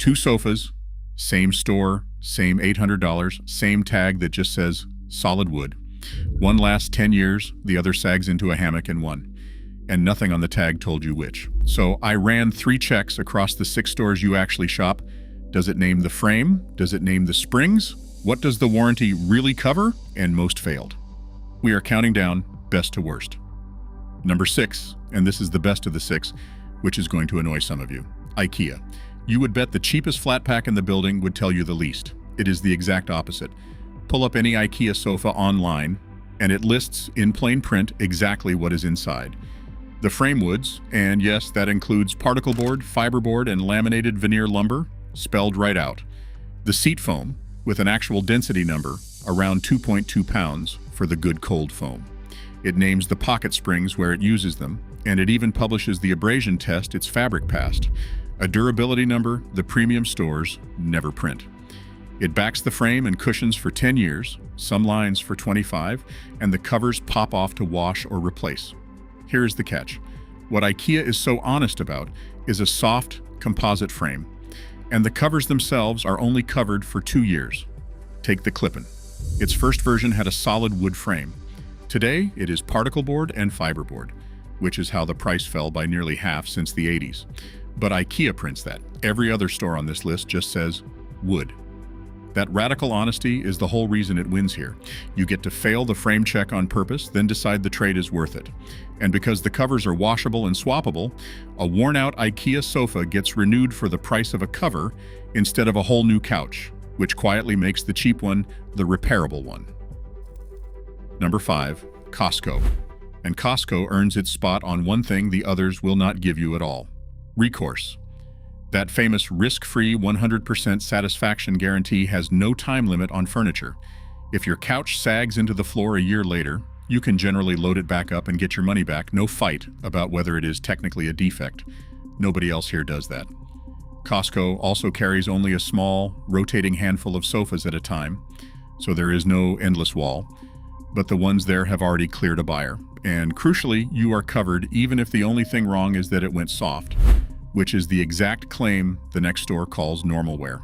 Two sofas, same store, same $800, same tag that just says solid wood. One lasts 10 years, the other sags into a hammock in one. And nothing on the tag told you which. So I ran 3 checks across the 6 stores you actually shop. Does it name the frame? Does it name the springs? What does the warranty really cover? And most failed. We are counting down best to worst. Number 6, and this is the best of the 6, which is going to annoy some of you. IKEA. You would bet the cheapest flat pack in the building would tell you the least. It is the exact opposite. Pull up any IKEA sofa online, and it lists in plain print exactly what is inside. The frame woods, and yes, that includes particle board, fiberboard, and laminated veneer lumber, spelled right out. The seat foam, with an actual density number, around 2.2 pounds for the good cold foam. It names the pocket springs where it uses them, and it even publishes the abrasion test its fabric passed. A durability number the premium stores never print. It backs the frame and cushions for 10 years, some lines for 25, and the covers pop off to wash or replace. Here is the catch. What IKEA is so honest about is a soft composite frame, and the covers themselves are only covered for 2 years. Take the Clippin. Its first version had a solid wood frame. Today, it is particle board and fiberboard, which is how the price fell by nearly half since the 80s. But IKEA prints that. Every other store on this list just says wood. That radical honesty is the whole reason it wins here. You get to fail the frame check on purpose, then decide the trade is worth it. And because the covers are washable and swappable, a worn-out IKEA sofa gets renewed for the price of a cover instead of a whole new couch, which quietly makes the cheap one the repairable one. Number 5, Costco. And Costco earns its spot on one thing the others will not give you at all: recourse. That famous risk-free 100% satisfaction guarantee has no time limit on furniture. If your couch sags into the floor a year later, you can generally load it back up and get your money back. No fight about whether it is technically a defect. Nobody else here does that. Costco also carries only a small, rotating handful of sofas at a time, so there is no endless wall. But the ones there have already cleared a buyer. And crucially, you are covered even if the only thing wrong is that it went soft, which is the exact claim the next store calls normal wear.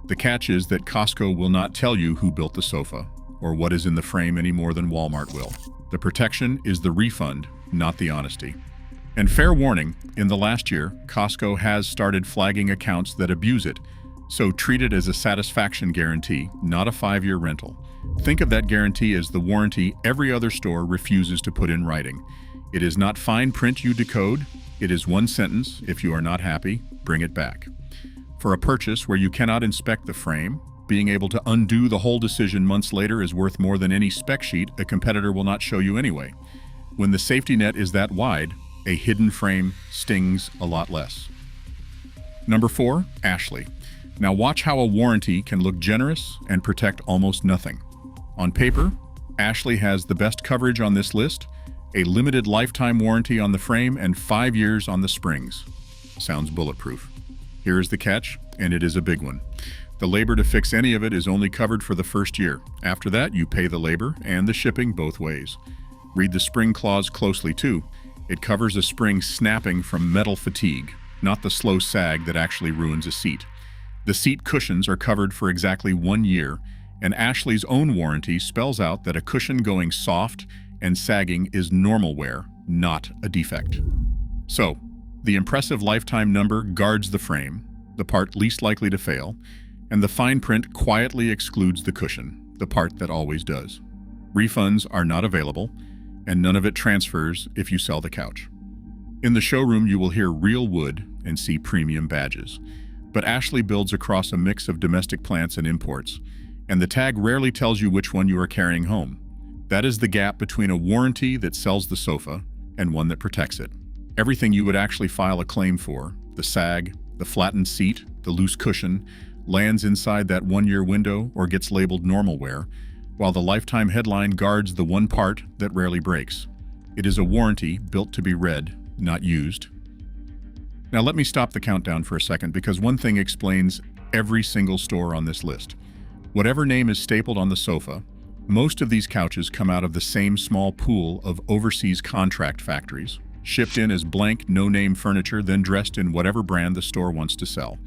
The catch is that Costco will not tell you who built the sofa or what is in the frame any more than Walmart will. The protection is the refund, not the honesty. And fair warning, in the last year, Costco has started flagging accounts that abuse it, so treat it as a satisfaction guarantee, not a 5-year rental. Think of that guarantee as the warranty every other store refuses to put in writing. It is not fine print you decode. It is one sentence: if you are not happy, bring it back. For a purchase where you cannot inspect the frame, being able to undo the whole decision months later is worth more than any spec sheet a competitor will not show you anyway. When the safety net is that wide, a hidden frame stings a lot less. Number 4, Ashley. Now watch how a warranty can look generous and protect almost nothing. On paper, Ashley has the best coverage on this list: a limited lifetime warranty on the frame and 5 years on the springs. Sounds bulletproof. Here is the catch, and it is a big one. The labor to fix any of it is only covered for the first year. After that, you pay the labor and the shipping both ways. Read the spring clause closely too. It covers a spring snapping from metal fatigue, not the slow sag that actually ruins a seat. The seat cushions are covered for exactly 1 year, and Ashley's own warranty spells out that a cushion going soft and sagging is normal wear, not a defect. So, the impressive lifetime number guards the frame, the part least likely to fail, and the fine print quietly excludes the cushion, the part that always does. Refunds are not available, and none of it transfers if you sell the couch. In the showroom, you will hear real wood and see premium badges. But Ashley builds across a mix of domestic plants and imports, and the tag rarely tells you which one you are carrying home. That is the gap between a warranty that sells the sofa and one that protects it. Everything you would actually file a claim for, the sag, the flattened seat, the loose cushion, lands inside that 1-year window or gets labeled normal wear, while the lifetime headline guards the one part that rarely breaks. It is a warranty built to be read, not used. Now let me stop the countdown for a second, because one thing explains every single store on this list. Whatever name is stapled on the sofa, most of these couches come out of the same small pool of overseas contract factories, shipped in as blank, no-name furniture, then dressed in whatever brand the store wants to sell.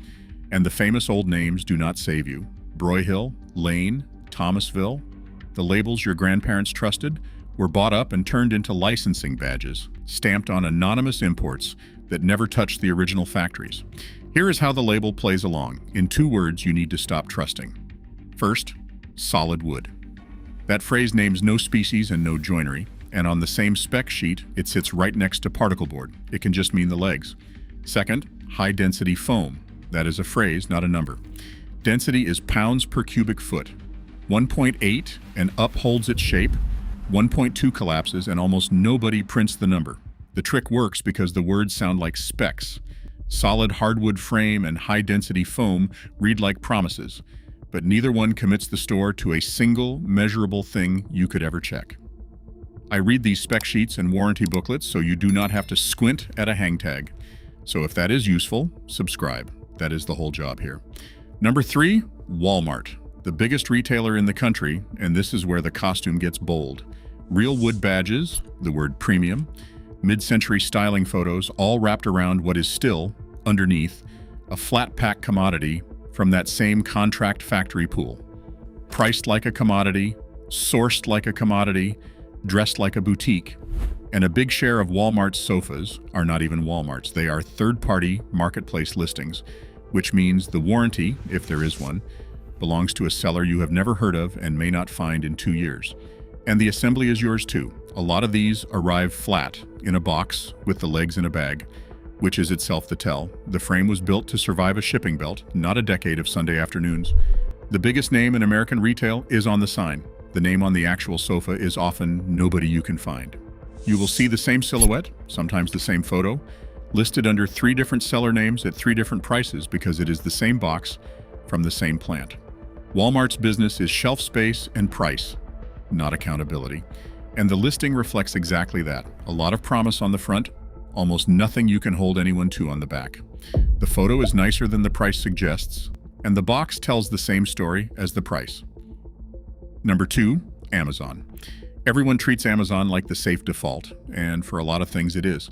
And the famous old names do not save you. Broyhill, Lane, Thomasville, the labels your grandparents trusted, were bought up and turned into licensing badges, stamped on anonymous imports that never touched the original factories. Here is how the label plays along. In 2 words you need to stop trusting. First, solid wood. That phrase names no species and no joinery, and on the same spec sheet, it sits right next to particle board. It can just mean the legs. Second, high-density foam. That is a phrase, not a number. Density is pounds per cubic foot. 1.8 and upholds its shape. 1.2 collapses and almost nobody prints the number. The trick works because the words sound like specs. Solid hardwood frame and high-density foam read like promises, but neither one commits the store to a single measurable thing you could ever check. I read these spec sheets and warranty booklets so you do not have to squint at a hang tag. So if that is useful, subscribe. That is the whole job here. Number 3, Walmart, the biggest retailer in the country, and this is where the costume gets bold. Real wood badges, the word premium, mid-century styling photos, all wrapped around what is still, underneath, a flat-pack commodity from that same contract factory pool. Priced like a commodity, sourced like a commodity, dressed like a boutique. And a big share of Walmart's sofas are not even Walmart's. They are third-party marketplace listings, which means the warranty, if there is one, belongs to a seller you have never heard of and may not find in 2 years. And the assembly is yours too. A lot of these arrive flat, in a box, with the legs in a bag, which is itself the tell. The frame was built to survive a shipping belt, not a decade of Sunday afternoons. The biggest name in American retail is on the sign. The name on the actual sofa is often nobody you can find. You will see the same silhouette, sometimes the same photo, listed under 3 different seller names at 3 different prices because it is the same box from the same plant. Walmart's business is shelf space and price, not accountability. And the listing reflects exactly that. A lot of promise on the front, almost nothing you can hold anyone to on the back. The photo is nicer than the price suggests, and the box tells the same story as the price. Number 2, Amazon. Everyone treats Amazon like the safe default, and for a lot of things it is.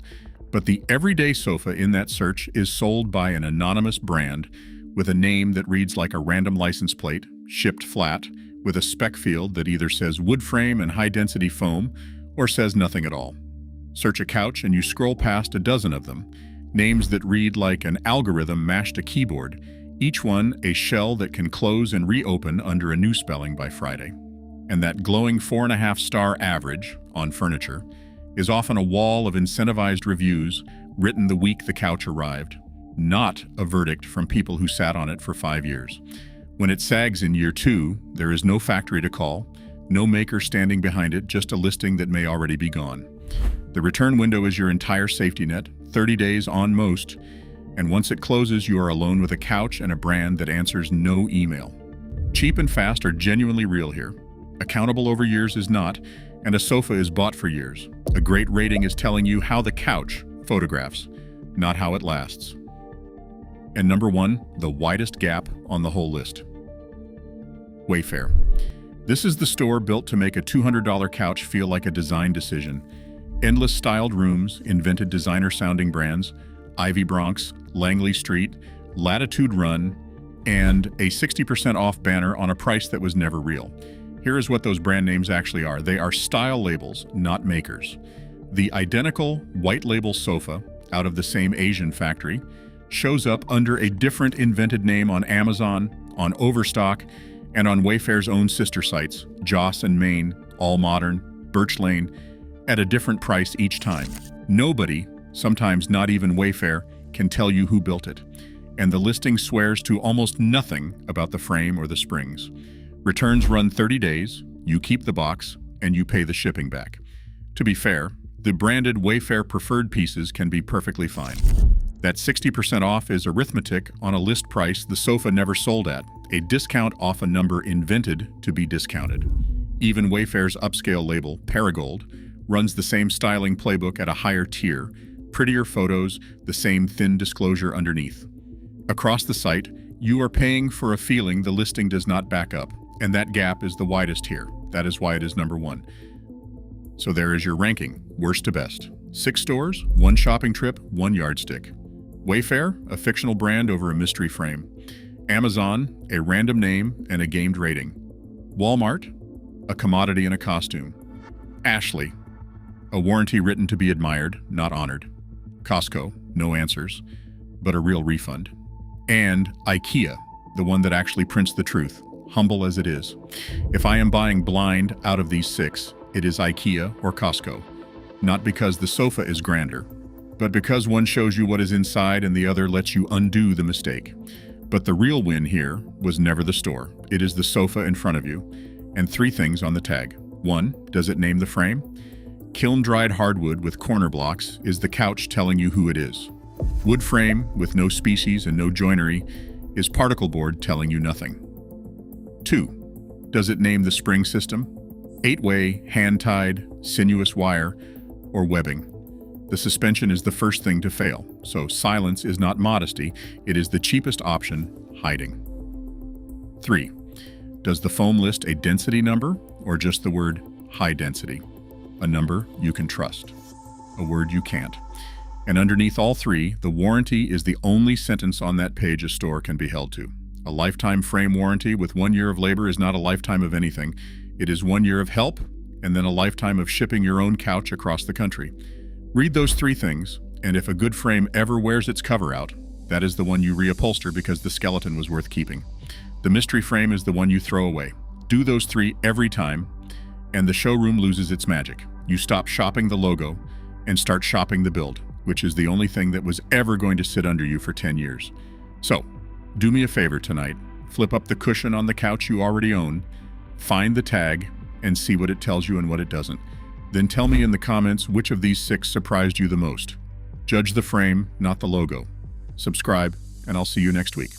But the everyday sofa in that search is sold by an anonymous brand with a name that reads like a random license plate, shipped flat, with a spec field that either says wood frame and high-density foam or says nothing at all. Search a couch and you scroll past a dozen of them, names that read like an algorithm mashed a keyboard, each one a shell that can close and reopen under a new spelling by Friday. And that glowing 4.5-star average on furniture is often a wall of incentivized reviews written the week the couch arrived, not a verdict from people who sat on it for 5 years. When it sags in year 2, there is no factory to call, no maker standing behind it, just a listing that may already be gone. The return window is your entire safety net, 30 days on most, and once it closes, you are alone with a couch and a brand that answers no email. Cheap and fast are genuinely real here. Accountable over years is not, and a sofa is bought for years. A great rating is telling you how the couch photographs, not how it lasts. And number 1, the widest gap on the whole list. Wayfair. This is the store built to make a $200 couch feel like a design decision. Endless styled rooms, invented designer-sounding brands, Ivy Bronx, Langley Street, Latitude Run, and a 60% off banner on a price that was never real. Here is what those brand names actually are. They are style labels, not makers. The identical white label sofa, out of the same Asian factory, shows up under a different invented name on Amazon, on Overstock, and on Wayfair's own sister sites, Joss and Main, All Modern, Birch Lane, at a different price each time. Nobody, sometimes not even Wayfair, can tell you who built it, and the listing swears to almost nothing about the frame or the springs. Returns run 30 days, you keep the box, and you pay the shipping back. To be fair, the branded Wayfair preferred pieces can be perfectly fine. That 60% off is arithmetic on a list price the sofa never sold at, a discount off a number invented to be discounted. Even Wayfair's upscale label, Paragold, runs the same styling playbook at a higher tier, prettier photos, the same thin disclosure underneath. Across the site, you are paying for a feeling the listing does not back up, and that gap is the widest here. That is why it is number 1. So there is your ranking, worst to best. 6 stores, 1 shopping trip, 1 yardstick. Wayfair, a fictional brand over a mystery frame. Amazon, a random name and a gamed rating. Walmart, a commodity and a costume. Ashley, a warranty written to be admired, not honored. Costco, no answers, but a real refund. And IKEA, the one that actually prints the truth, humble as it is. If I am buying blind out of these 6, it is IKEA or Costco. Not because the sofa is grander, but because one shows you what is inside and the other lets you undo the mistake. But the real win here was never the store. It is the sofa in front of you, and 3 things on the tag. 1, does it name the frame? Kiln-dried hardwood with corner blocks is the couch telling you who it is. Wood frame with no species and no joinery is particle board telling you nothing. 2, does it name the spring system? 8-way, hand-tied, sinuous wire, or webbing. The suspension is the first thing to fail, so silence is not modesty, it is the cheapest option, hiding. 3, does the foam list a density number or just the word high density? A number you can trust, a word you can't. And underneath all 3, the warranty is the only sentence on that page a store can be held to. A lifetime frame warranty with 1 year of labor is not a lifetime of anything. It is 1 year of help and then a lifetime of shipping your own couch across the country. Read those 3 things, and if a good frame ever wears its cover out, that is the one you reupholster because the skeleton was worth keeping. The mystery frame is the one you throw away. Do those 3 every time, and the showroom loses its magic. You stop shopping the logo and start shopping the build, which is the only thing that was ever going to sit under you for 10 years. So, do me a favor tonight. Flip up the cushion on the couch you already own, find the tag, and see what it tells you and what it doesn't. Then tell me in the comments which of these 6 surprised you the most. Judge the frame, not the logo. Subscribe, and I'll see you next week.